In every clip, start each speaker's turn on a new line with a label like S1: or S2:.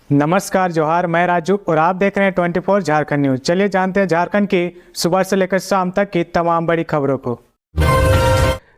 S1: नमस्कार जोहार, मैं राजू और आप देख रहे हैं 24 झारखंड न्यूज। चलिए जानते हैं झारखंड की सुबह से लेकर शाम तक की तमाम बड़ी खबरों को।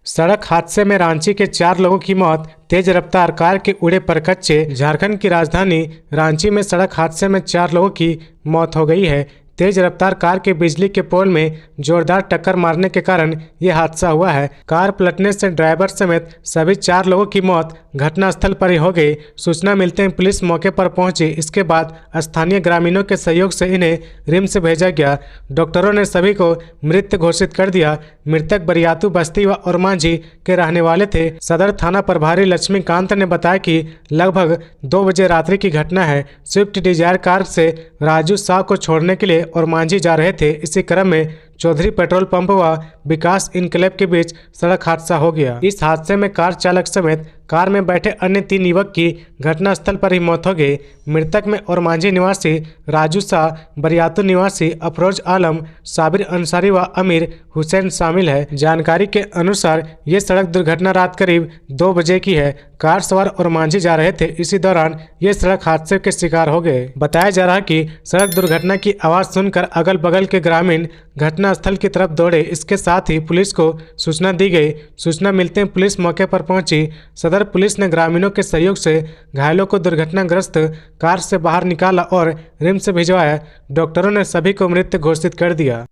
S1: सड़क हादसे में रांची के 4 लोगों की मौत, तेज रफ्तार कार के उड़े परखच्चे। झारखंड की राजधानी रांची में सड़क हादसे में 4 लोगों की मौत हो गई है। तेज रफ्तार कार के बिजली के पोल में जोरदार टक्कर मारने के कारण यह हादसा हुआ है। कार पलटने से ड्राइवर समेत सभी 4 लोगों की मौत घटनास्थल पर ही हो गई। सूचना मिलते ही पुलिस मौके पर पहुंची। इसके बाद स्थानीय ग्रामीणों के सहयोग से इन्हें रिम्स भेजा गया। डॉक्टरों ने सभी को मृत घोषित कर दिया। मृतक बरियातू बस्ती व ओरमांझी के रहने वाले थे। सदर थाना प्रभारी लक्ष्मीकांत ने बताया कि लगभग 2 बजे रात्रि की घटना है। स्विफ्ट डिजायर कार से राजू शाह को छोड़ने के लिए ओरमांझी जा रहे थे। इसी क्रम में चौधरी पेट्रोल पंप व विकास इनकलेब के बीच सड़क हादसा हो गया। इस हादसे में कार चालक समेत कार में बैठे अन्य 3 युवक की घटनास्थल पर ही मौत हो गई। मृतक में ओरमांझी निवासी राजू शाह, बरियातू निवासी अफरोज आलम, साबिर अंसारी व अमीर हुसैन शामिल है। जानकारी के अनुसार ये सड़क दुर्घटना रात करीब 2 बजे की है। कार सवार ओरमांझी जा रहे थे। इसी दौरान ये सड़क हादसे के शिकार हो गए। बताया जा रहा कि सड़क दुर्घटना की आवाज सुनकर अगल बगल के ग्रामीण घटनास्थल की तरफ दौड़े। इसके साथ ही पुलिस को सूचना दी गई। सूचना मिलते ही पुलिस मौके पर पहुंची। सदर पुलिस ने ग्रामीणों के सहयोग से घायलों को दुर्घटनाग्रस्त कार से बाहर निकाला और रिम्स भिजवाया। डॉक्टरों ने सभी को मृत घोषित कर दिया।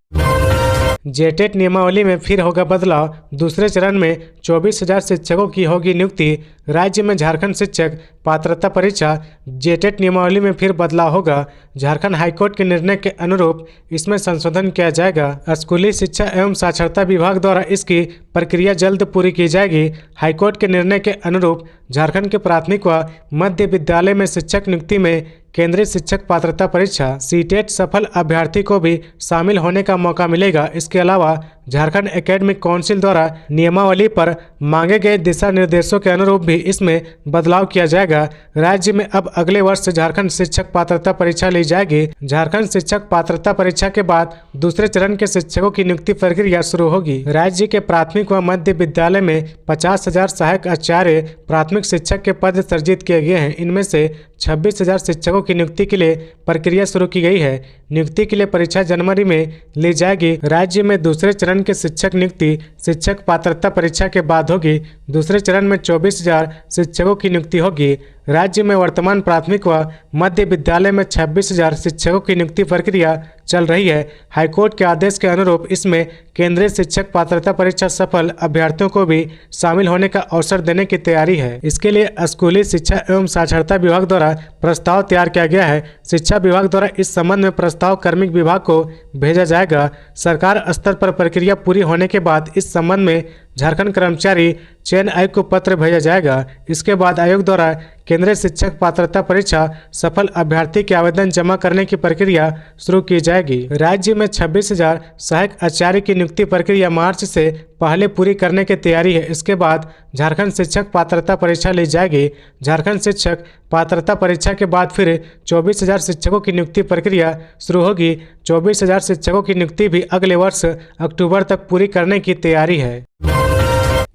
S1: जेटेट नियमावली में फिर होगा बदलाव। दूसरे चरण में 24,000 शिक्षकों की होगी नियुक्ति। राज्य में झारखंड शिक्षक पात्रता परीक्षा जेटेट नियमावली में फिर बदलाव होगा। झारखंड हाईकोर्ट के निर्णय के अनुरूप इसमें संशोधन किया जाएगा। स्कूली शिक्षा एवं साक्षरता विभाग द्वारा इसकी प्रक्रिया जल्द पूरी की जाएगी। हाईकोर्ट के निर्णय के अनुरूप झारखंड के प्राथमिक व मध्य विद्यालय में शिक्षक नियुक्ति में केंद्रीय शिक्षक पात्रता परीक्षा सीटेट सफल अभ्यर्थी को भी शामिल होने का मौका मिलेगा। इसके अलावा झारखंड एकेडमिक काउंसिल द्वारा नियमावली पर मांगे गए दिशा निर्देशों के अनुरूप भी इसमें बदलाव किया जाएगा। राज्य में अब अगले वर्ष झारखंड शिक्षक पात्रता परीक्षा ली जाएगी। झारखंड शिक्षक पात्रता परीक्षा के बाद दूसरे चरण के शिक्षकों की नियुक्ति प्रक्रिया शुरू होगी। राज्य के प्राथमिक व मध्य विद्यालय में 50,000 सहायक आचार्य प्राथमिक शिक्षक के पद सृजित किए गए हैं। इनमें से 26,000 शिक्षकों की नियुक्ति के लिए प्रक्रिया शुरू की गई है। नियुक्ति के लिए परीक्षा जनवरी में ली जाएगी। राज्य में दूसरे चरण के शिक्षक नियुक्ति शिक्षक पात्रता परीक्षा के बाद होगी। दूसरे चरण में 24,000 शिक्षकों की नियुक्ति होगी। राज्य में वर्तमान प्राथमिक व मध्य विद्यालय में 26,000 शिक्षकों की नियुक्ति प्रक्रिया चल रही है। हाईकोर्ट के आदेश के अनुरूप इसमें केंद्रीय शिक्षक पात्रता परीक्षा सफल अभ्यर्थियों को भी शामिल होने का अवसर देने की तैयारी है। इसके लिए स्कूली शिक्षा एवं साक्षरता विभाग द्वारा प्रस्ताव तैयार किया गया है। शिक्षा विभाग द्वारा इस संबंध में प्रस्ताव कार्मिक विभाग को भेजा जाएगा। सरकार स्तर पर प्रक्रिया पूरी होने के बाद इस संबंध में झारखंड कर्मचारी चयन आयोग को पत्र भेजा जाएगा। इसके बाद आयोग द्वारा केंद्रीय शिक्षक पात्रता परीक्षा सफल अभ्यर्थी के आवेदन जमा करने की प्रक्रिया शुरू की जाएगी। राज्य में 26,000 सहायक आचार्य की नियुक्ति प्रक्रिया मार्च से पहले पूरी करने की तैयारी है। इसके बाद झारखंड शिक्षक पात्रता परीक्षा ली जाएगी। झारखंड शिक्षक पात्रता परीक्षा के बाद फिर 24,000 शिक्षकों की नियुक्ति प्रक्रिया शुरू होगी। 24,000 शिक्षकों की नियुक्ति भी अगले वर्ष अक्टूबर तक पूरी करने की तैयारी है।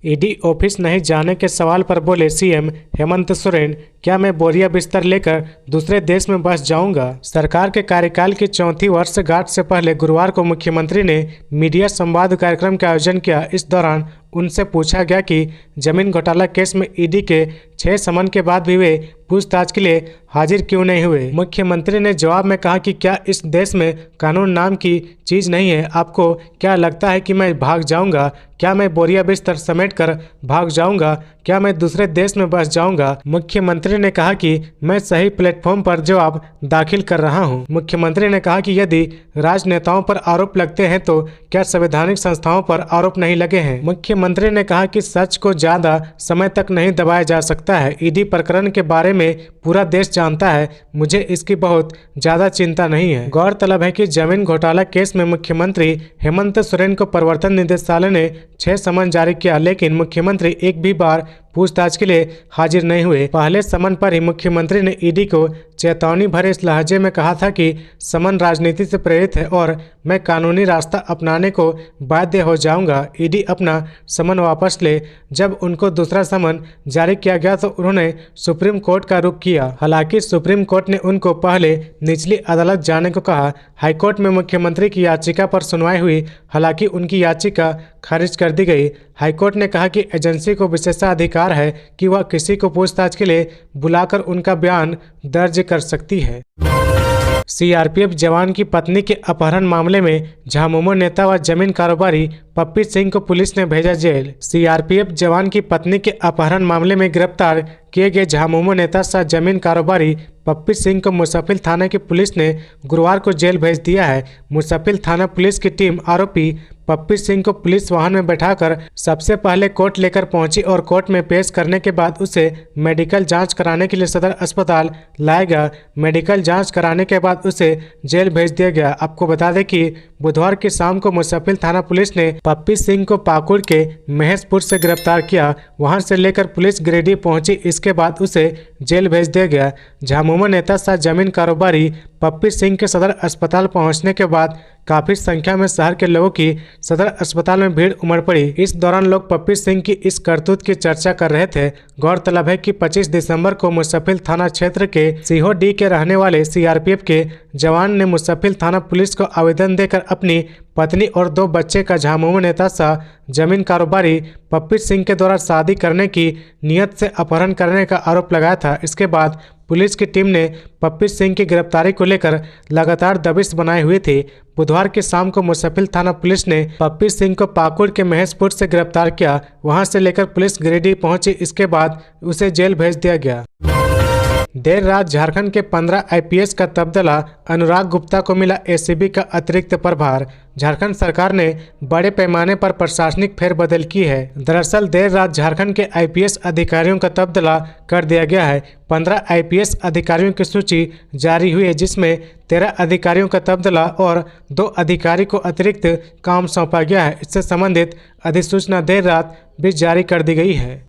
S1: ईडी ऑफिस नहीं जाने के सवाल पर बोले सीएम हेमंत सोरेन, क्या मैं बोरिया बिस्तर लेकर दूसरे देश में बस जाऊंगा? सरकार के कार्यकाल की 4वीं वर्षगांठ से पहले गुरुवार को मुख्यमंत्री ने मीडिया संवाद कार्यक्रम का आयोजन किया। इस दौरान उनसे पूछा गया कि जमीन घोटाला केस में ईडी के 6 समन के बाद भी वे पूछताछ के लिए हाजिर क्यों नहीं हुए? मुख्यमंत्री ने जवाब में कहा कि क्या इस देश में कानून नाम की चीज नहीं है? आपको क्या लगता है कि मैं भाग जाऊंगा? क्या मैं बोरिया बिस्तर समेट कर भाग जाऊंगा? क्या मैं दूसरे देश में बस जाऊंगा? मुख्यमंत्री ने कहा कि मैं सही प्लेटफॉर्म पर जवाब दाखिल कर रहा हूं। मुख्यमंत्री ने कहा कि यदि राजनेताओं पर आरोप लगते हैं तो क्या संवैधानिक संस्थाओं पर आरोप नहीं लगे हैं? मुख्यमंत्री ने कहा कि सच को ज्यादा समय तक नहीं दबाया जा सकता है। ईडी प्रकरण के बारे में पूरा देश जानता है। मुझे इसकी बहुत ज्यादा चिंता नहीं है। गौरतलब है कि जमीन घोटाला केस में मुख्यमंत्री हेमंत सोरेन को प्रवर्तन निदेशालय ने 6 समन जारी किया, लेकिन मुख्यमंत्री एक भी बार पूछताछ के लिए हाजिर नहीं हुए। पहले समन पर ही मुख्यमंत्री ने ईडी को चेतावनी भरे इस लहजे में कहा था कि समन राजनीति से प्रेरित है और मैं कानूनी रास्ता अपनाने को बाध्य हो जाऊंगा। ईडी अपना समन वापस ले। जब उनको दूसरा समन जारी किया गया तो उन्होंने सुप्रीम कोर्ट का रुख किया। हालांकि सुप्रीम कोर्ट ने उनको पहले निचली अदालत जाने को कहा। हाईकोर्ट में मुख्यमंत्री की याचिका पर सुनवाई हुई, हालांकि उनकी याचिका खारिज कर दी गई। हाईकोर्ट ने कहा कि एजेंसी को विशेषाधिकार है कि वह किसी को पूछताछ के लिए बुलाकर उनका बयान दर्ज कर सकती है। सीआरपीएफ जवान की पत्नी के अपहरण मामले में झामुमो नेता व जमीन कारोबारी पप्पी सिंह को पुलिस ने भेजा जेल। सीआरपीएफ जवान की पत्नी के अपहरण मामले में गिरफ्तार किए गए झामुमो नेता सह जमीन कारोबारी पप्पी सिंह को मुसफिल थाना की पुलिस ने गुरुवार को जेल भेज दिया है। मुसफिल थाना पुलिस की टीम आरोपी पप्पी सिंह को पुलिस वाहन में बैठाकर सबसे पहले कोर्ट लेकर पहुंची और कोर्ट में पेश करने के बाद उसे मेडिकल जांच कराने के लिए सदर अस्पताल लाया गया। मेडिकल जांच कराने के बाद उसे जेल भेज दिया गया। आपको बता दें कि बुधवार की शाम को मुसफिल थाना पुलिस ने पप्पी सिंह को पाकुड़ के महेशपुर से गिरफ्तार किया। वहां से लेकर पुलिस गिरिडीह पहुंची। इसके बाद उसे जेल भेज दिया गया। झामुमो नेता सह जमीन कारोबारी पप्पी सिंह के सदर अस्पताल पहुंचने के बाद काफी संख्या में शहर के लोगों की सदर अस्पताल में भीड़ उमड़ पड़ी। इस दौरान लोग पप्पी सिंह की इस करतूत की चर्चा कर रहे थे। गौरतलब है कि 25 दिसंबर को मुसफिल थाना क्षेत्र के सीहोडी के रहने वाले सीआरपीएफ के जवान ने मुसफिल थाना पुलिस को आवेदन देकर अपनी पत्नी और 2 बच्चे का झामुमो नेता सह जमीन कारोबारी पप्पी सिंह के द्वारा शादी करने की नियत से अपहरण करने का आरोप लगाया था। इसके बाद पुलिस की टीम ने पप्पी सिंह की गिरफ्तारी को लेकर लगातार दबिश बनाए हुए थी। बुधवार की शाम को मुसफिल थाना पुलिस ने पप्पी सिंह को पाकुड़ के महेशपुर से गिरफ्तार किया। वहां से लेकर पुलिस गिरिडीह पहुंची। इसके बाद उसे जेल भेज दिया गया। देर रात झारखंड के 15 आईपीएस का तबादला, अनुराग गुप्ता को मिला एसीबी का अतिरिक्त प्रभार। झारखंड सरकार ने बड़े पैमाने पर प्रशासनिक फेरबदल की है। दरअसल देर रात झारखंड के आईपीएस अधिकारियों का तबादला कर दिया गया है। 15 आईपीएस अधिकारियों की सूची जारी हुई है, जिसमें 13 अधिकारियों का तबादला और 2 अधिकारी को अतिरिक्त काम सौंपा गया है। इससे संबंधित अधिसूचना देर रात भी जारी कर दी गई है।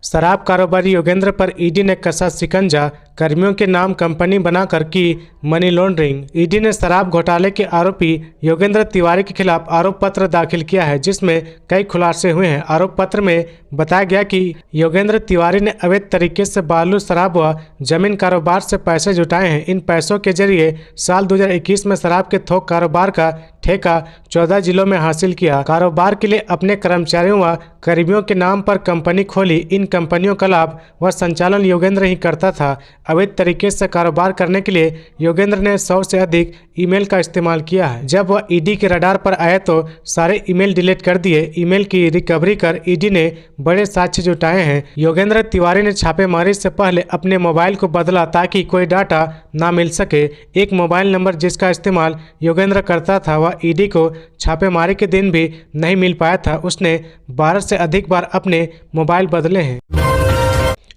S1: शराब कारोबारी योगेंद्र पर ईडी ने कसा शिकंजा, कर्मियों के नाम कंपनी बनाकर की मनी लॉन्ड्रिंग। ईडी ने शराब घोटाले के आरोपी योगेंद्र तिवारी के खिलाफ आरोप पत्र दाखिल किया है, जिसमें कई खुलासे हुए हैं। आरोप पत्र में बताया गया कि योगेंद्र तिवारी ने अवैध तरीके से बालू, शराब व जमीन कारोबार से पैसे जुटाए हैं। इन पैसों के जरिए साल 2021 में शराब के थोक कारोबार का ठेका 14 जिलों में हासिल किया। कारोबार के लिए अपने कर्मचारियों व कर्मियों के नाम पर कंपनी खोली। इन कंपनियों का लाभ व संचालन योगेंद्र ही करता था। अवैध तरीके से कारोबार करने के लिए योगेंद्र ने 100 से अधिक ईमेल का इस्तेमाल किया है। जब वह ईडी के रडार पर आए तो सारे ईमेल डिलीट कर दिए। ईमेल की रिकवरी कर ईडी ने बड़े साक्ष्य जुटाए हैं। योगेंद्र तिवारी ने छापेमारी से पहले अपने मोबाइल को बदला ताकि कोई डाटा ना मिल सके। एक मोबाइल नंबर जिसका इस्तेमाल योगेंद्र करता था वह ईडी को छापेमारी के दिन भी नहीं मिल पाया था। उसने 12 से अधिक बार अपने मोबाइल बदले हैं।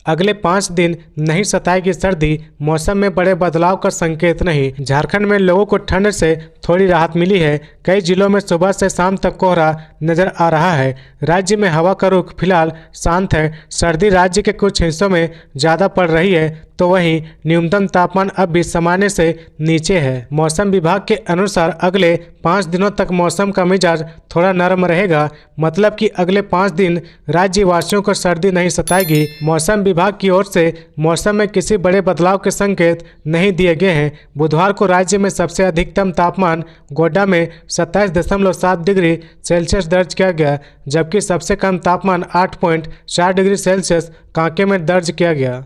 S1: अगले 5 दिन नहीं सताएगी सर्दी, मौसम में बड़े बदलाव का संकेत नहीं। झारखंड में लोगों को ठंड से थोड़ी राहत मिली है। कई जिलों में सुबह से शाम तक कोहरा नजर आ रहा है। राज्य में हवा का रुख फिलहाल शांत है। सर्दी राज्य के कुछ हिस्सों में ज़्यादा पड़ रही है तो वहीं न्यूनतम तापमान अब भी सामान्य से नीचे है। मौसम विभाग के अनुसार अगले 5 दिनों तक मौसम का मिजाज थोड़ा नरम रहेगा। मतलब कि अगले 5 दिन राज्यवासियों को सर्दी नहीं सताएगी। मौसम विभाग की ओर से मौसम में किसी बड़े बदलाव के संकेत नहीं दिए गए हैं। बुधवार को राज्य में सबसे अधिकतम तापमान गोड्डा में 27.7 डिग्री सेल्सियस दर्ज किया गया, जबकि सबसे कम तापमान 8.4 डिग्री सेल्सियस कांके में दर्ज किया गया।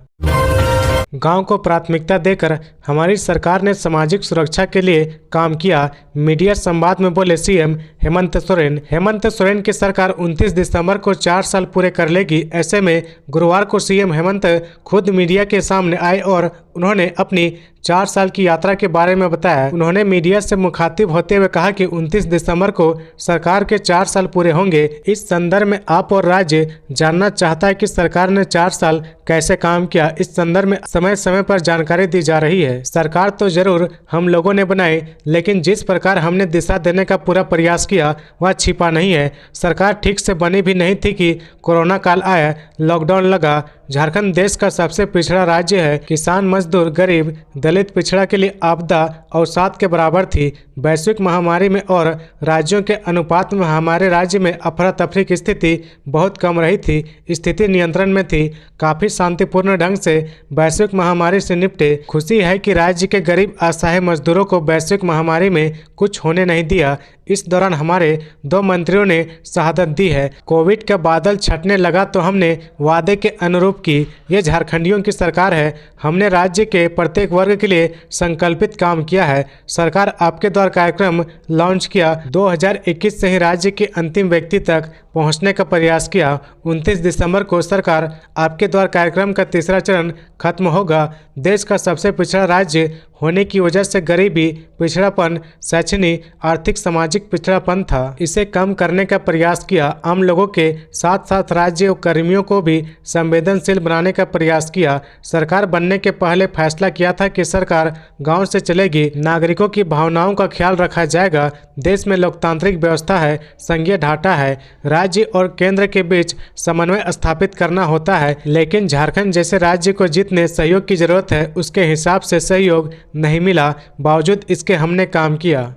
S1: गांव को प्राथमिकता देकर हमारी सरकार ने सामाजिक सुरक्षा के लिए काम किया। मीडिया संवाद में बोले सीएम हेमंत सोरेन। हेमंत सोरेन की सरकार 29 दिसंबर को 4 साल पूरे कर लेगी। ऐसे में गुरुवार को सीएम हेमंत खुद मीडिया के सामने आए और उन्होंने अपनी 4 साल की यात्रा के बारे में बताया। उन्होंने मीडिया से मुखातिब होते हुए कहा कि 29 दिसंबर को सरकार के 4 साल पूरे होंगे। इस संदर्भ में आप और राज्य जानना चाहता है कि सरकार ने 4 साल कैसे काम किया। इस संदर्भ में समय समय पर जानकारी दी जा रही है। सरकार तो जरूर हम लोगों ने बनाई, लेकिन जिस प्रकार हमने दिशा देने का पूरा प्रयास किया वह छिपा नहीं है। सरकार ठीक से बनी भी नहीं थी कि कोरोना काल आया, लॉकडाउन लगा। झारखंड देश का सबसे पिछड़ा राज्य है। किसान, मजदूर, गरीब, दलित, पिछड़ा के लिए आपदा अवसाद के बराबर थी। वैश्विक महामारी में और राज्यों के अनुपात में हमारे राज्य में अफरा तफरी की स्थिति बहुत कम रही थी। स्थिति नियंत्रण में थी। काफी शांतिपूर्ण ढंग से वैश्विक महामारी से निपटे। खुशी है कि राज्य के गरीब असहाय मजदूरों को वैश्विक महामारी में कुछ होने नहीं दिया। इस दौरान हमारे 2 मंत्रियों ने शहादत दी है। कोविड का बादल छटने लगा तो हमने वादे के अनुरूप की। ये झारखंडियों की सरकार है। हमने राज्य के प्रत्येक वर्ग के लिए संकल्पित काम किया है। सरकार आपके द्वार कार्यक्रम लॉन्च किया। 2021 से ही राज्य के अंतिम व्यक्ति तक पहुंचने का प्रयास किया। 29 दिसंबर को सरकार आपके द्वार कार्यक्रम का तीसरा चरण खत्म होगा। देश का सबसे पिछड़ा राज्य होने की वजह से गरीबी, पिछड़ापन, शैक्षणिक, आर्थिक, सामाजिक पिछड़ापन था। इसे कम करने का प्रयास किया। आम लोगों के साथ साथ राज्य और कर्मियों को भी संवेदनशील बनाने का प्रयास किया। सरकार बनने के पहले फैसला किया था कि सरकार गांव से चलेगी। नागरिकों की भावनाओं का ख्याल रखा जाएगा। देश में लोकतांत्रिक व्यवस्था है, संघीय ढांचा है। राज्य और केंद्र के बीच समन्वय स्थापित करना होता है। लेकिन झारखंड जैसे राज्य को जितने सहयोग की जरूरत है उसके हिसाब से सहयोग नहीं मिला। बावजूद इसके हमने काम किया।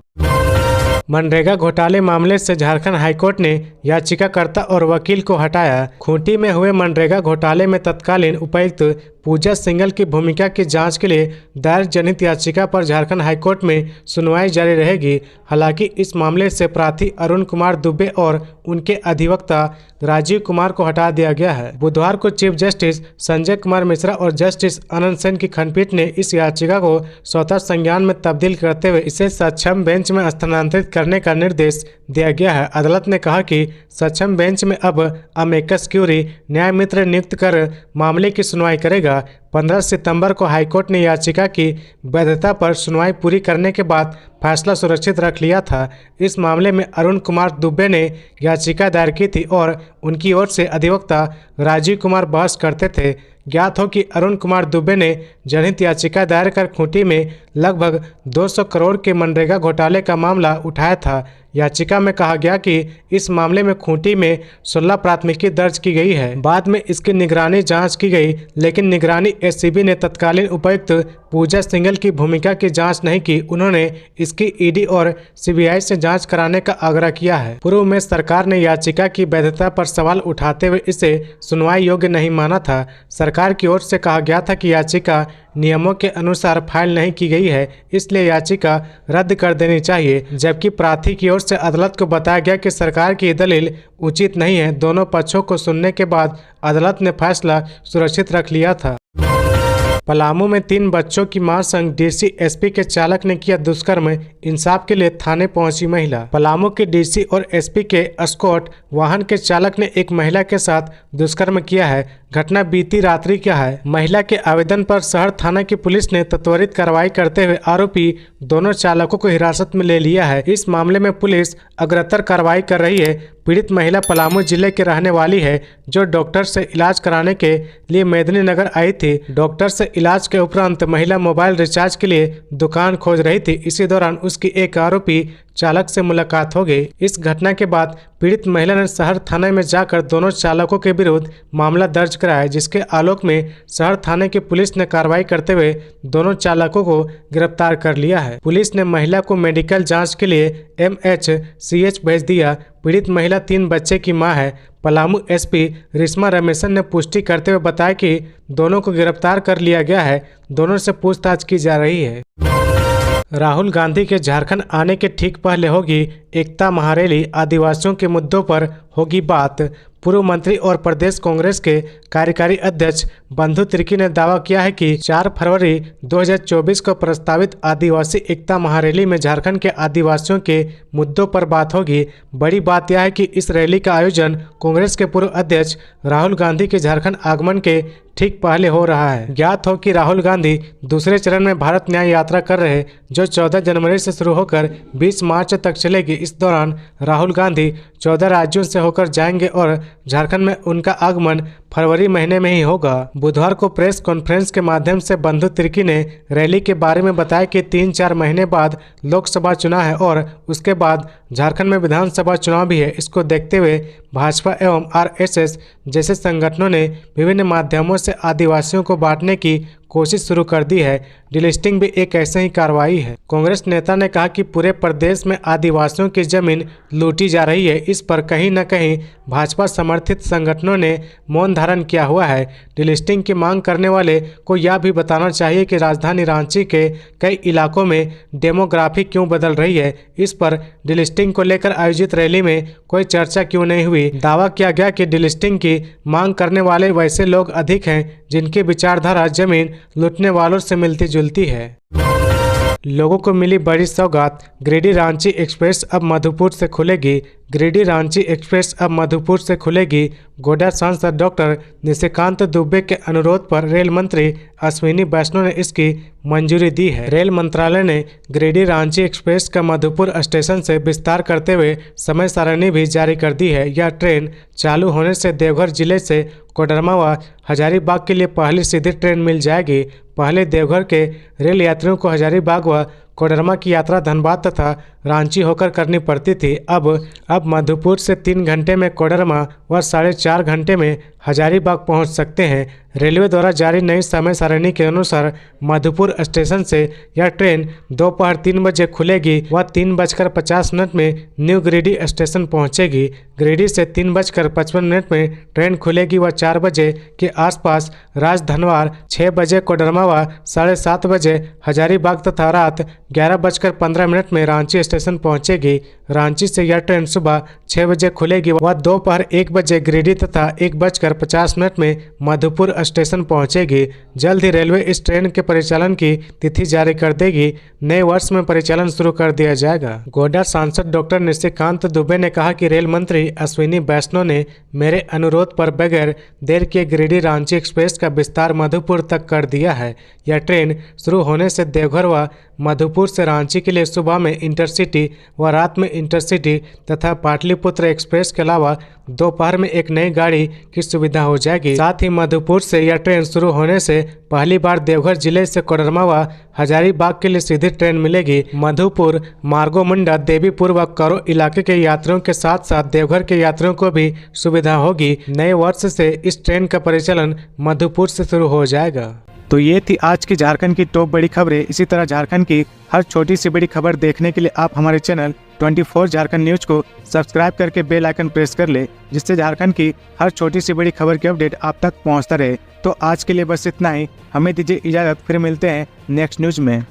S1: मनरेगा घोटाले मामले से झारखंड हाईकोर्ट ने याचिकाकर्ता और वकील को हटाया। खूंटी में हुए मनरेगा घोटाले में तत्कालीन उपायुक्त पूजा सिंघल की भूमिका की जांच के लिए दायर जनहित याचिका पर झारखंड हाईकोर्ट में सुनवाई जारी रहेगी। हालांकि इस मामले से प्रार्थी अरुण कुमार दुबे और उनके अधिवक्ता राजीव कुमार को हटा दिया गया है। बुधवार को चीफ जस्टिस संजय कुमार मिश्रा और जस्टिस अनंत सेन की खंडपीठ ने इस याचिका को स्वतः संज्ञान में तब्दील करते हुए इसे सक्षम बेंच में स्थानांतरित करने का निर्देश दिया गया है। अदालत ने कहा कि सक्षम बेंच में अब अमेकस क्यूरी न्याय मित्र नियुक्त कर मामले की सुनवाई करेगा। 15 सितंबर को हाईकोर्ट ने याचिका की वैधता पर सुनवाई पूरी करने के बाद फैसला सुरक्षित रख लिया था। इस मामले में अरुण कुमार दुबे ने याचिका दायर की थी और उनकी ओर से अधिवक्ता राजीव कुमार बहस करते थे। ज्ञात हो कि अरुण कुमार दुबे ने जनहित याचिका दायर कर खूंटी में लगभग 200 करोड़ के मनरेगा घोटाले का मामला उठाया था। याचिका में कहा गया कि इस मामले में खूंटी में 16 प्राथमिकी दर्ज की गई है। बाद में इसकी निगरानी जांच की गई, लेकिन निगरानी एससीबी ने तत्कालीन उपायुक्त पूजा सिंघल की भूमिका की जांच नहीं की। उन्होंने इसकी ईडी और सीबीआई से जांच कराने का आग्रह किया है। पूर्व में सरकार ने याचिका की वैधता पर सवाल उठाते हुए इसे सुनवाई योग्य नहीं माना था। सरकार की ओर से कहा गया था कि याचिका नियमों के अनुसार फाइल नहीं की गई है, इसलिए याचिका रद्द कर देनी चाहिए। जबकि प्रार्थी की ओर से अदालत को बताया गया कि सरकार की दलील उचित नहीं है। दोनों पक्षों को सुनने के बाद अदालत ने फैसला सुरक्षित रख लिया था। पलामू में 3 बच्चों की मां संग डीसी एसपी के चालक ने किया दुष्कर्म। इंसाफ के लिए थाने पहुंची महिला। पलामू के डीसी और एसपी के एस्कॉर्ट वाहन के चालक ने एक महिला के साथ दुष्कर्म किया है। घटना बीती रात्रि क्या है। महिला के आवेदन पर शहर थाना की पुलिस ने त्वरित कार्रवाई करते हुए आरोपी दोनों चालकों को हिरासत में ले लिया है। इस मामले में पुलिस अग्रतर कार्रवाई कर रही है। पीड़ित महिला पलामू जिले के रहने वाली है, जो डॉक्टर से इलाज कराने के लिए मेदिनीनगर आई थी। डॉक्टर से इलाज के उपरांत महिला मोबाइल रिचार्ज के लिए दुकान खोज रही थी। इसी दौरान उसकी एक आरोपी चालक से मुलाकात हो गई। इस घटना के बाद पीड़ित महिला ने शहर थाने में जाकर दोनों चालकों के विरुद्ध मामला दर्ज कराया, जिसके आलोक में शहर थाने की पुलिस ने कार्रवाई करते हुए दोनों चालकों को गिरफ्तार कर लिया है। पुलिस ने महिला को मेडिकल जांच के लिए MHCH भेज दिया। पीड़ित महिला 3 बच्चे की मां है। पलामू एसपी रिश्मा रमेशन ने पुष्टि करते हुए बताया कि दोनों को गिरफ्तार कर लिया गया है। दोनों से पूछताछ की जा रही है। राहुल गांधी के झारखंड आने के ठीक पहले होगी एकता महारैली। आदिवासियों के मुद्दों पर होगी बात। पूर्व मंत्री और प्रदेश कांग्रेस के कार्यकारी अध्यक्ष बंधु तिर्की ने दावा किया है कि 4 फरवरी 2024 को प्रस्तावित आदिवासी एकता महारैली में झारखंड के आदिवासियों के मुद्दों पर बात होगी। बड़ी बात यह है कि इस रैली का आयोजन कांग्रेस के पूर्व अध्यक्ष राहुल गांधी के झारखंड आगमन के ठीक पहले हो रहा है। ज्ञात हो कि राहुल गांधी दूसरे चरण में भारत न्याय यात्रा कर रहे, जो 14 जनवरी से शुरू होकर 20 मार्च तक चलेगी। इस दौरान राहुल गांधी 14 राज्यों से होकर जाएंगे और झारखंड में उनका आगमन फरवरी महीने में ही होगा। बुधवार को प्रेस कॉन्फ्रेंस के माध्यम से बंधु तिर्की ने रैली के बारे में बताया कि 3-4 महीने बाद लोकसभा चुनाव है और उसके बाद झारखंड में विधानसभा चुनाव भी है। इसको देखते हुए भाजपा एवं आरएसएस जैसे संगठनों ने विभिन्न माध्यमों से आदिवासियों को बांटने की कोशिश शुरू कर दी है। डिलिस्टिंग भी एक ऐसे ही कार्रवाई है। कांग्रेस नेता ने कहा कि पूरे प्रदेश में आदिवासियों की जमीन लूटी जा रही है। इस पर कहीं न कहीं भाजपा समर्थित संगठनों ने मौन धारण किया हुआ है। डिलिस्टिंग की मांग करने वाले को यह भी बताना चाहिए कि राजधानी रांची के कई इलाकों में डेमोग्राफी क्यों बदल रही है। इस पर डिलिस्टिंग को लेकर आयोजित रैली में कोई चर्चा क्यों नहीं हुई। दावा किया गया कि डिलिस्टिंग की मांग करने वाले वैसे लोग अधिक हैं जिनकी विचारधारा जमीन लूटने वालों से मिलती जुलती है। लोगों को मिली बड़ी सौगात, गिरिडीह रांची एक्सप्रेस अब मधुपुर से खुलेगी। गिरिडीह रांची एक्सप्रेस अब मधुपुर से खुलेगी। गोड्डा सांसद डॉक्टर निशिकांत दुबे के अनुरोध पर रेल मंत्री अश्विनी वैष्णव ने इसकी मंजूरी दी है। रेल मंत्रालय ने गिरिडीह रांची एक्सप्रेस का मधुपुर स्टेशन से विस्तार करते हुए समय सारणी भी जारी कर दी है। यह ट्रेन चालू होने से देवघर जिले से कोडरमा व हजारीबाग के लिए पहली सीधी ट्रेन मिल जाएगी। पहले देवघर के रेल यात्रियों को हजारीबाग व कोडरमा की यात्रा धनबाद तथा रांची होकर करनी पड़ती थी। अब मधुपुर से 3 घंटे में कोडरमा व 4.5 घंटे में हजारीबाग पहुंच सकते हैं। रेलवे द्वारा जारी नई समय सारणी के अनुसार मधुपुर स्टेशन से यह ट्रेन दोपहर 3 बजे खुलेगी व 3:50 में न्यू गिरिडीह स्टेशन पहुंचेगी। गिरिडीह से 3:55 में ट्रेन खुलेगी व 4 बजे के आसपास राजधनवार, 6 बजे कोडरमा व 7:30 बजे हजारीबाग तथा रात 11:15 में रांची स्टेशन पहुंचेगी। रांची से यह ट्रेन सुबह 6 बजे खुलेगी व दोपहर 1 बजे गिरिडीह तथा 1:50 में मधुपुर स्टेशन पहुंचेगी। जल्द ही रेलवे इस ट्रेन के परिचालन की तिथि जारी कर देगी। नए वर्ष में परिचालन शुरू कर दिया जाएगा। गोड्डा सांसद डॉक्टर निशिकांत दुबे ने कहा कि रेल मंत्री अश्विनी वैष्णव ने मेरे अनुरोध पर बगैर देर किए गिरिडीह रांची एक्सप्रेस का विस्तार मधुपुर तक कर दिया है। यह ट्रेन शुरू होने से देवघर व मधुपुर से रांची के लिए सुबह में इंटरसिटी व रात में इंटरसिटी तथा पाटलिपुत्र एक्सप्रेस के अलावा दोपहर में एक नई गाड़ी की सुविधा हो जाएगी। साथ ही मधुपुर से यह ट्रेन शुरू होने से पहली बार देवघर जिले से कोडरमा व हजारीबाग के लिए सीधी ट्रेन मिलेगी। मधुपुर, मार्गोमुंडा, देवीपुर व करो इलाके के यात्रियों के साथ साथ देवघर के यात्रियों को भी सुविधा होगी। नए वर्ष से इस ट्रेन का परिचालन मधुपुर से शुरू हो जाएगा। तो ये थी आज की झारखंड की टॉप बड़ी खबरें। इसी तरह झारखंड की हर छोटी सी बड़ी खबर देखने के लिए आप हमारे चैनल 24 झारखंड न्यूज को सब्सक्राइब करके बेल आइकन प्रेस कर ले, जिससे झारखंड की हर छोटी सी बड़ी खबर की अपडेट आप तक पहुंचता रहे। तो आज के लिए बस इतना ही। हमें दीजिए इजाजत, फिर मिलते हैं नेक्स्ट न्यूज में।